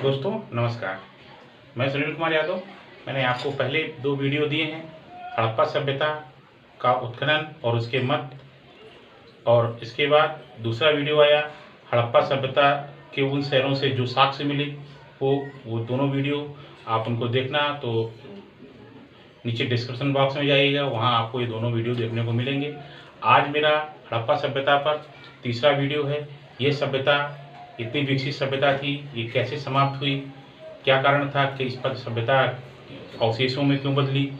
दोस्तों नमस्कार। मैं सुनील कुमार यादव। मैंने आपको पहले 2 वीडियो दिए हैं, हड़प्पा सभ्यता का उत्खनन और उसके मत, और इसके बाद दूसरा वीडियो आया हड़प्पा सभ्यता के उन शहरों से जो साक्ष्य मिले। वो दोनों वीडियो आप उनको देखना तो नीचे डिस्क्रिप्शन बॉक्स में जाइएगा, वहाँ आपको ये दोनों वीडियो देखने को मिलेंगे। आज मेरा हड़प्पा सभ्यता पर तीसरा वीडियो है। ये सभ्यता इतनी विकसित सभ्यता थी, ये कैसे समाप्त हुई, क्या कारण था कि इस पर सभ्यता अवशेषों में क्यों बदली,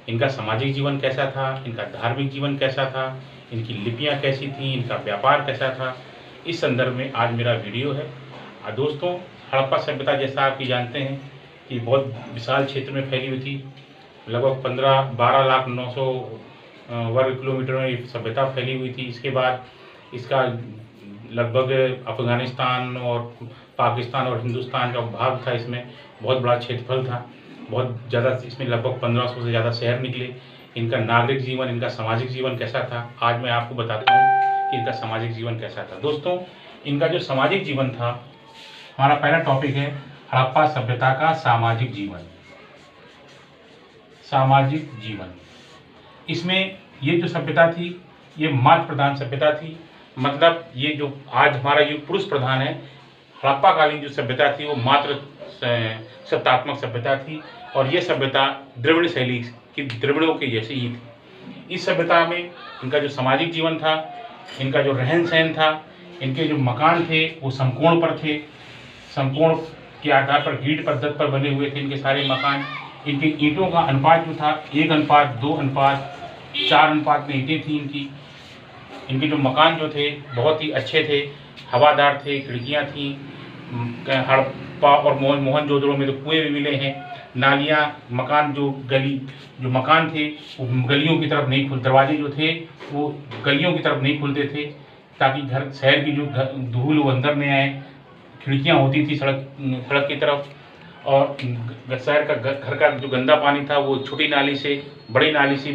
इनका सामाजिक जीवन कैसा था, इनका धार्मिक जीवन कैसा था, इनकी लिपियाँ कैसी थीं, इनका व्यापार कैसा था, इस संदर्भ में आज मेरा वीडियो है। दोस्तों, हड़प्पा सभ्यता जैसा आप जानते हैं कि बहुत विशाल क्षेत्र में फैली हुई थी। लगभग 12,09,000 वर्ग किलोमीटर में ये सभ्यता फैली हुई थी। इसके बाद इसका लगभग अफ़गानिस्तान और पाकिस्तान और हिंदुस्तान का भाग था। इसमें बहुत बड़ा क्षेत्रफल था, बहुत ज़्यादा, इसमें लगभग 1500 से ज़्यादा शहर निकले। इनका नागरिक जीवन, इनका सामाजिक जीवन कैसा था, आज मैं आपको बताता हूँ कि इनका सामाजिक जीवन कैसा था। दोस्तों, इनका जो सामाजिक जीवन था, हमारा पहला टॉपिक है हड़प्पा सभ्यता का सामाजिक जीवन। सामाजिक जीवन, इसमें ये जो सभ्यता थी, ये मातृ प्रधान सभ्यता थी। मतलब ये जो आज हमारा युग पुरुष प्रधान है, हड़प्पा कालीन जो सभ्यता थी वो मातृ सत्तात्मक सभ्यता थी। और ये सभ्यता द्रविड़ शैली की, द्रविड़ों के जैसी ही थी। इस सभ्यता में इनका जो सामाजिक जीवन था, इनका जो रहन सहन था, इनके जो मकान थे वो समकोण पर थे। समकोण के आधार पर ईंट पद्धति पर बने हुए थे इनके सारे मकान। इनके ईंटों का अनुपात जो था 1:2:4 में ईंटें थी इनकी। इनके जो मकान जो थे बहुत ही अच्छे थे, हवादार थे, खिड़कियाँ थीं। हड़प्पा और मोहनजोदड़ो में तो कुएँ भी मिले हैं। नालियाँ, मकान जो मकान थे वो गलियों की तरफ नहीं खुल, दरवाजे जो थे वो गलियों की तरफ नहीं खुलते थे ताकि शहर की जो धूल वो अंदर नहीं आए। खिड़कियाँ होती थी सड़क की तरफ। और शहर का घर का जो गंदा पानी था वो छोटी नाली से बड़ी नाली से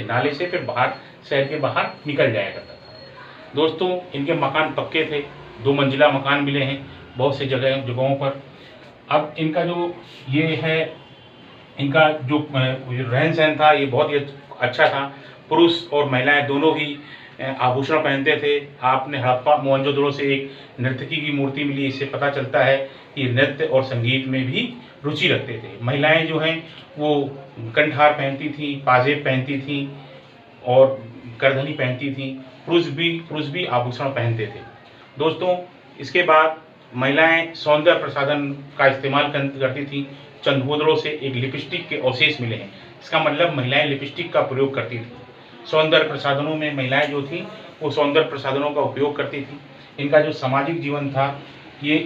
नाले से फिर बाहर, शहर के बाहर निकल जाया करता था। दोस्तों, इनके मकान पक्के थे, 2 मंजिला मकान मिले हैं बहुत से जगहों पर। अब इनका जो ये है, इनका जो रहन सहन था ये बहुत ही अच्छा था। पुरुष और महिलाएं दोनों ही आभूषण पहनते थे। आपने हड़प्पा मोहनजोदड़ो से एक नर्तकी की मूर्ति मिली, इससे पता चलता है कि नृत्य और संगीत में भी रुचि रखते थे। महिलाएं जो हैं वो कंठहार पहनती थीं, पाजेब पहनती थीं और करधनी पहनती थीं। पुरुष भी आभूषण पहनते थे। दोस्तों, इसके बाद महिलाएं सौंदर्य प्रसाधन का इस्तेमाल करती थीं। चंद्रभोदड़ों से एक लिपस्टिक के अवशेष मिले हैं, इसका मतलब महिलाएं लिपस्टिक का प्रयोग करती थी। सौंदर्य प्रसाधनों में महिलाएं जो थी वो सौंदर्य प्रसाधनों का उपयोग करती थी। इनका जो सामाजिक जीवन था, ये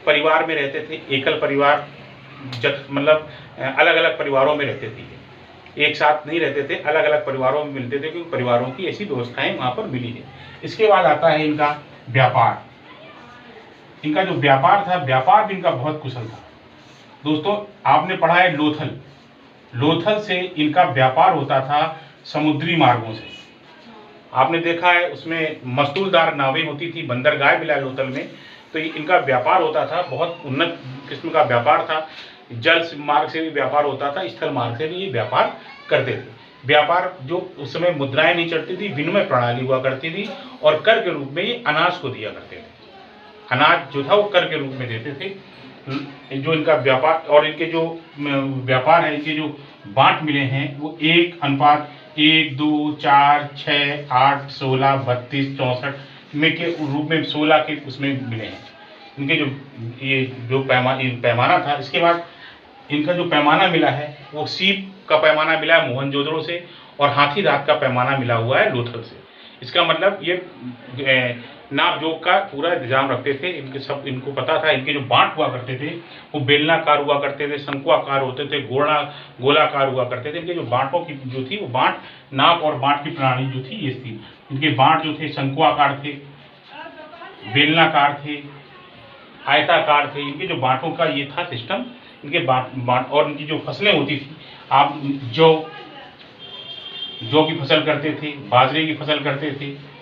परिवार में रहते थे, एकल परिवार, मतलब अलग अलग परिवारों में रहते थे, एक साथ नहीं रहते थे, अलग अलग परिवारों में मिलते थे क्योंकि परिवारों की ऐसी व्यवस्थाएं वहाँ पर मिली है। इसके बाद आता है इनका व्यापार। इनका जो व्यापार था, व्यापार भी इनका बहुत कुशल था। दोस्तों, आपने पढ़ा है लोथल से इनका व्यापार होता था समुद्री मार्गों से। आपने देखा है उसमें मस्तूलदार नावें होती थी, बंदरगाह मिला लोथल में। तो इनका व्यापार होता था, बहुत उन्नत किस्म का व्यापार था। जल मार्ग से भी व्यापार होता था, स्थल मार्ग से भी ये व्यापार करते थे। व्यापार जो उस समय मुद्राएं नहीं चलती थी, विनिमय प्रणाली हुआ करती थी और कर के रूप में ये अनाज को दिया करते थे। अनाज जो था वो कर के रूप में देते थे। जो इनका व्यापार और इनके जो व्यापार है, इनके जो बांट मिले हैं वो 1:1, 2, 4, 6, 8, 16, 32, 64 में के रूप में 16 के उसमें मिले हैं इनके जो पैमाना था। इसके बाद इनका जो पैमाना मिला है वो सीप का पैमाना मिला है मोहनजोदड़ो से और हाथी दांत का पैमाना मिला हुआ है लोथल से। इसका मतलब ये नाप जोक का पूरा इंतजाम रखते थे। इनको पता था। इनके जो बांट हुआ करते थे वो बेलनाकार हुआ करते थे, शंकुआकार होते थे, गोलाकार हुआ करते थे। इनके जो बांटों की जो थी वो नाप और बांट की प्रणाली जो थी ये थी। इनके बांट जो थे शंकुआकार थे, बेलनाकार थे, आयताकार थे। इनके जो बांटों का ये था सिस्टम। इनके बांट और इनकी जो फसलें होती थी, आप जौ की फसल करते थे, बाजरे की फसल करते थे,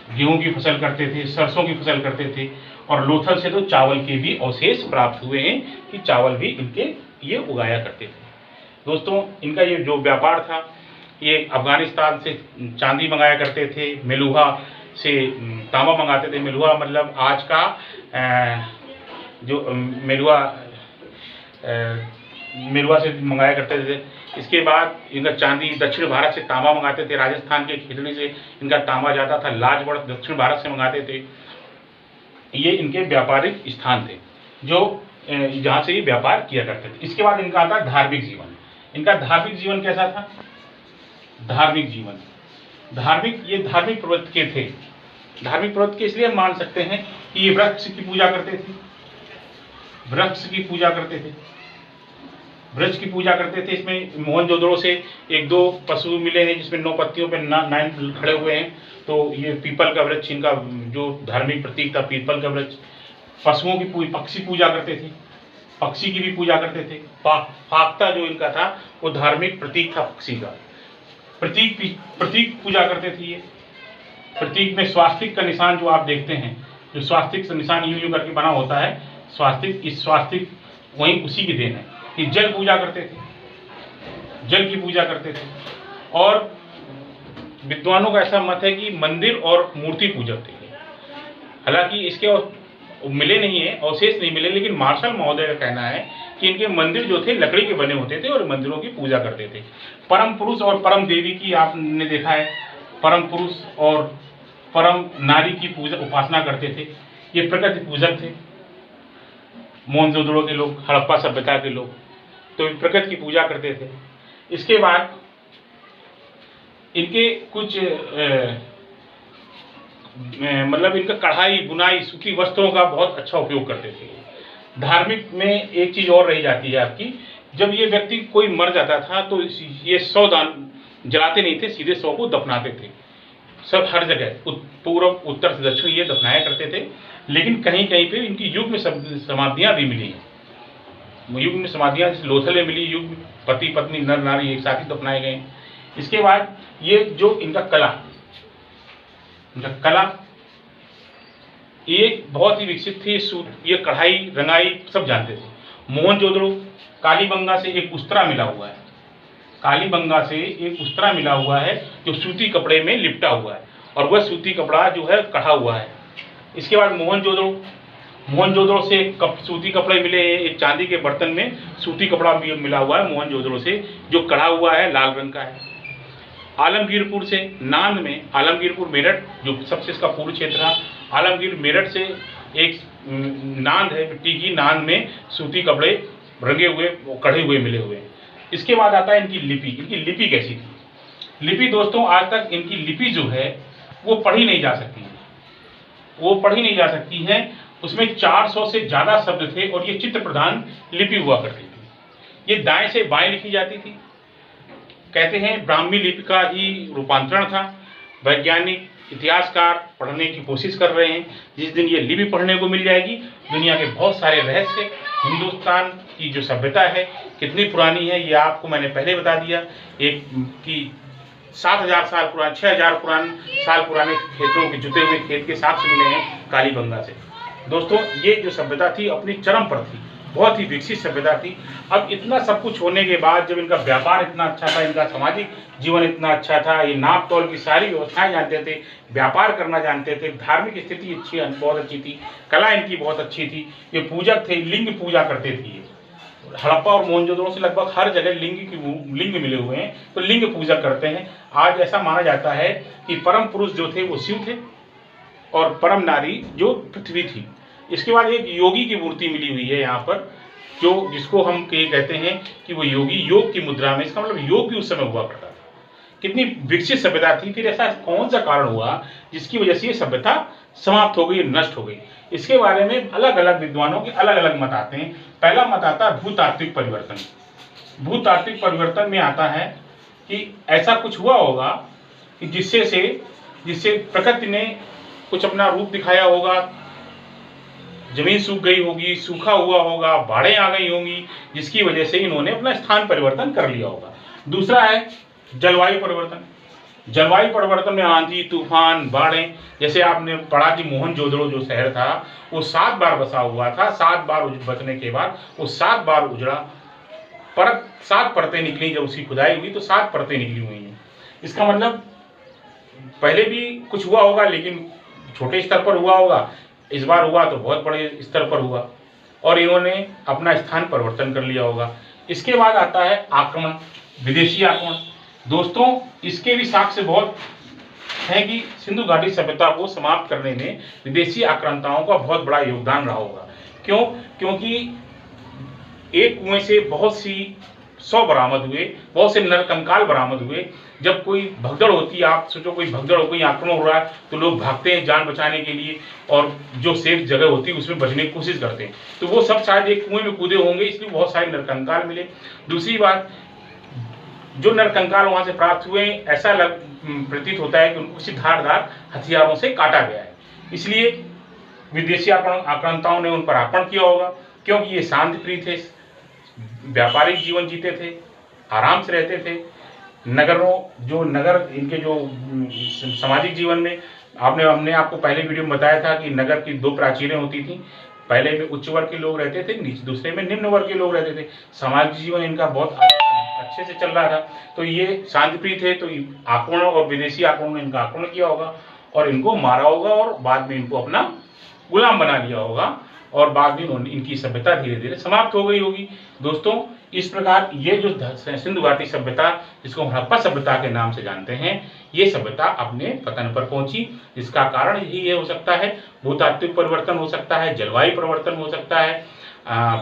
गेहूं की फसल करते थे, सरसों की फसल करते थे और लोथल से तो चावल के भी अवशेष प्राप्त हुए हैं कि चावल भी इनके ये उगाया करते थे। दोस्तों, इनका ये जो व्यापार था, ये अफगानिस्तान से चांदी मंगाया करते थे, मेलुहा से तांबा मंगाते थे। मेलुहा मतलब आज का जो मेलुहा से मंगाया करते थे। इसके बाद इनका चांदी दक्षिण भारत से तांबा मंगाते थे। राजस्थान के खेतड़ी से इनका तांबा जाता था। लाजगढ़ दक्षिण भारत से मंगाते थे। ये इनके व्यापारिक स्थान थे जो जहाँ से ये व्यापार किया करते थे। इसके बाद इनका आता धार्मिक जीवन। इनका धार्मिक जीवन कैसा था? धार्मिक जीवन, ये धार्मिक प्रवृत्ति के थे। धार्मिक प्रवृत्ति के इसलिए हम मान सकते हैं कि ये वृक्ष की पूजा करते थे। वृक्ष की पूजा करते थे, वृक्ष की पूजा करते थे। इसमें मोहनजोदड़ो से एक दो पशु मिले हैं जिसमें 9 पत्तियों पे 9 खड़े हुए हैं। तो ये पीपल का वृक्ष इनका जो धार्मिक प्रतीक था, पीपल का वृक्ष। पशुओं की पक्षी पूजा करते थे, पक्षी की भी पूजा करते थे। फाख्ता जो इनका था वो धार्मिक प्रतीक था पक्षी का। प्रतीक पूजा करते थे। ये प्रतीक में स्वास्तिक का निशान जो आप देखते हैं, जो स्वास्तिक का निशान यूं करके बना होता है, स्वास्तिक, इस स्वास्तिक वहीं उसी की देन है। ये जल पूजा करते थे, जल की पूजा करते थे। और विद्वानों का ऐसा मत है कि मंदिर और मूर्ति पूजक थे। हालांकि इसके मिले नहीं है, अवशेष नहीं मिले, लेकिन मार्शल महोदय का कहना है कि इनके मंदिर जो थे लकड़ी के बने होते थे और मंदिरों की पूजा करते थे। परम पुरुष और परम देवी की आपने देखा है, परम पुरुष और परम नारी की पूजा उपासना करते थे। ये प्रकृति पूजक थे मोहनजोदड़ो के लोग, हड़प्पा सभ्यता के लोग, तो प्रकृति की पूजा करते थे। इसके बाद इनके कुछ मतलब इनका कढ़ाई, बुनाई, सूती वस्त्रों का बहुत अच्छा उपयोग करते थे। धार्मिक में एक चीज और रही जाती है आपकी, जब ये व्यक्ति कोई मर जाता था तो ये 100 दान जलाते नहीं थे, सीधे 100 को दफनाते थे। सब हर जगह पूर्व, उत्तर से दक्षिण ये दफनाया करते थे। लेकिन कहीं कहीं पे इनकी युग में समाधियां भी मिली हैं। युग में समाधियां लोथल में मिली, युग में पति पत्नी नर नारी एक साथ ही दफनाए गए। इसके बाद ये जो इनका कला एक बहुत ही विकसित थी। ये कढ़ाई, रंगाई सब जानते थे। मोहनजोदड़ो कालीबंगा से एक उस्तरा मिला हुआ है, कालीबंगा से एक उस्तरा मिला हुआ है जो सूती कपड़े में लिपटा हुआ है और वह सूती कपड़ा जो है कढ़ा हुआ है। इसके बाद मोहनजोदड़ो से सूती कपड़े मिले हैं। एक चांदी के बर्तन में सूती कपड़ा भी मिला हुआ है मोहनजोदड़ो से, जो कढ़ा हुआ है, लाल रंग का है। आलमगीरपुर से नांद में, आलमगीरपुर मेरठ जो सबसे इसका पूर्व क्षेत्र था, आलमगीर मेरठ से एक नांद है, मिट्टी की नांद में सूती कपड़े रंगे हुए, कढ़े हुए मिले हुए हैं। इसके बाद आता है इनकी लिपि। इनकी लिपि कैसी थी? लिपि दोस्तों, आज तक इनकी लिपि जो है वो पढ़ी नहीं जा सकती है, वो पढ़ी नहीं जा सकती है। उसमें 400 से ज़्यादा शब्द थे और ये चित्र प्रधान लिपि हुआ करती थी। ये दाएं से बाएं लिखी जाती थी। कहते हैं ब्राह्मी लिपि का ही रूपांतरण था। वैज्ञानिक, इतिहासकार पढ़ने की कोशिश कर रहे हैं। जिस दिन ये लिपि पढ़ने को मिल जाएगी, दुनिया के बहुत सारे रहस्य, हिंदुस्तान की जो सभ्यता है कितनी पुरानी है, ये आपको मैंने पहले बता दिया। एक कि 7000 साल पुराने, 6000 साल पुराने खेतों के जुते हुए खेत के साक्ष्य मिले हैं कालीबंगा से। दोस्तों, ये जो सभ्यता थी अपनी चरम पर थी, बहुत ही विकसित सभ्यता थी। अब इतना सब कुछ होने के बाद, जब इनका व्यापार इतना अच्छा था, इनका सामाजिक जीवन इतना अच्छा था, ये नाप तोल की सारी व्यवस्थाएं जानते थे, व्यापार करना जानते थे, धार्मिक स्थिति अच्छी, बहुत अच्छी थी, कला इनकी बहुत अच्छी थी, ये पूजक थे, लिंग पूजा करते थे। ये हड़प्पा और मोहनजोदड़ो से लगभग हर जगह लिंग मिले हुए हैं, तो लिंग पूजा करते हैं। आज ऐसा माना जाता है कि परम पुरुष जो थे वो शिव थे और परम नारी जो पृथ्वी थी। इसके बाद एक योगी की मूर्ति मिली हुई है यहाँ पर, जो जिसको हम कहते हैं कि वो योगी योग की मुद्रा में, इसका मतलब योग भी उस समय हुआ करता था। कितनी विकसित सभ्यता थी। फिर ऐसा कौन सा कारण हुआ जिसकी वजह से ये सभ्यता समाप्त हो गई, नष्ट हो गई? इसके बारे में अलग अलग विद्वानों के अलग अलग मत आते हैं। पहला मत आता है भूतात्विक परिवर्तन। भूतात्विक परिवर्तन में आता है कि ऐसा कुछ हुआ होगा कि जिससे प्रकृति ने कुछ अपना रूप दिखाया होगा, जमीन सूख गई होगी, सूखा हुआ होगा, बाढ़ें आ गई होंगी, जिसकी वजह से इन्होंने अपना स्थान परिवर्तन कर लिया होगा। दूसरा है जलवायु परिवर्तन। जलवायु परिवर्तन में आंधी, तूफान, बाढ़ें, जैसे आपने पढ़ा कि मोहनजोदड़ो जो शहर था वो 7 बार बसा हुआ था। 7 बार बसने के बाद वो 7 बार उजड़ा, पर 7 परतें निकली। जब उसकी खुदाई हुई तो 7 परतें निकली हुई हैं। इसका मतलब पहले भी कुछ हुआ होगा, लेकिन छोटे स्तर पर हुआ होगा। इस बार हुआ तो बहुत बड़े स्तर पर हुआ और इन्होंने अपना स्थान परिवर्तन कर लिया होगा। इसके बाद आता है आक्रमण, विदेशी आक्रमण। दोस्तों, इसके भी साक्ष्य बहुत है कि सिंधु घाटी सभ्यता को समाप्त करने में विदेशी आक्रांताओं का बहुत बड़ा योगदान रहा होगा। क्यों? क्योंकि एक कुएं से बहुत सी 100 बरामद हुए, बहुत से नरकंकाल बरामद हुए। जब कोई भगदड़ होती है, आप सोचो कोई भगदड़ हो, कोई आक्रमण हो रहा है, तो लोग भागते हैं जान बचाने के लिए और जो सेफ जगह होती है उसमें बचने की कोशिश करते हैं। तो वो सब शायद एक कुएं में कूदे होंगे, इसलिए बहुत सारे नरकंकाल मिले। दूसरी बात, जो नरकंकाल वहां से प्राप्त हुए, ऐसा प्रतीत होता है कि उनको किसी धारदार हथियारों से काटा गया है। इसलिए विदेशी आक्रांताओं ने उन पर आक्रमण किया होगा, क्योंकि ये शांति प्रिय थे, व्यापारिक जीवन जीते थे, आराम से रहते थे। नगर इनके जो सामाजिक जीवन में हमने आपको पहले वीडियो में बताया था कि नगर की 2 प्राचीरें होती थी। पहले में उच्च वर्ग के लोग रहते थे, दूसरे में निम्न वर्ग के लोग रहते थे। सामाजिक जीवन इनका बहुत अच्छे से चल रहा था। तो ये शांतिप्रिय थे, तो आक्रमण और विदेशी आक्रमण ने इनका आक्रमण किया होगा और इनको मारा होगा और बाद में इनको अपना गुलाम बना लिया होगा और बाद में इनकी सभ्यता धीरे धीरे समाप्त हो गई होगी। दोस्तों, इस प्रकार ये जो सिंधु घाटी सभ्यता, जिसको हड़प्पा सभ्यता के नाम से जानते हैं, ये सभ्यता अपने पतन पर पहुंची। इसका कारण ये हो सकता है भूतात्विक परिवर्तन हो सकता है, जलवायु परिवर्तन हो सकता है,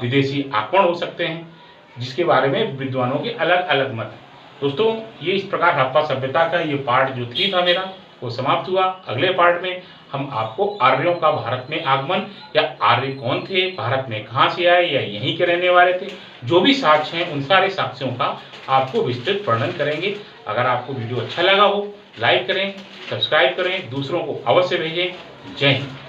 विदेशी आक्रमण हो सकते हैं, जिसके बारे में विद्वानों के अलग अलग मत हैं। दोस्तों, ये इस प्रकार हड़प्पा सभ्यता का ये पार्ट जो 3 था मेरा, वो समाप्त हुआ। अगले पार्ट में हम आपको आर्यों का भारत में आगमन, या आर्य कौन थे, भारत में कहाँ से आए, या यहीं के रहने वाले थे, जो भी साक्ष्य हैं उन सारे साक्ष्यों का आपको विस्तृत वर्णन करेंगे। अगर आपको वीडियो अच्छा लगा हो, लाइक करें, सब्सक्राइब करें, दूसरों को अवश्य भेजें। जय हिंद।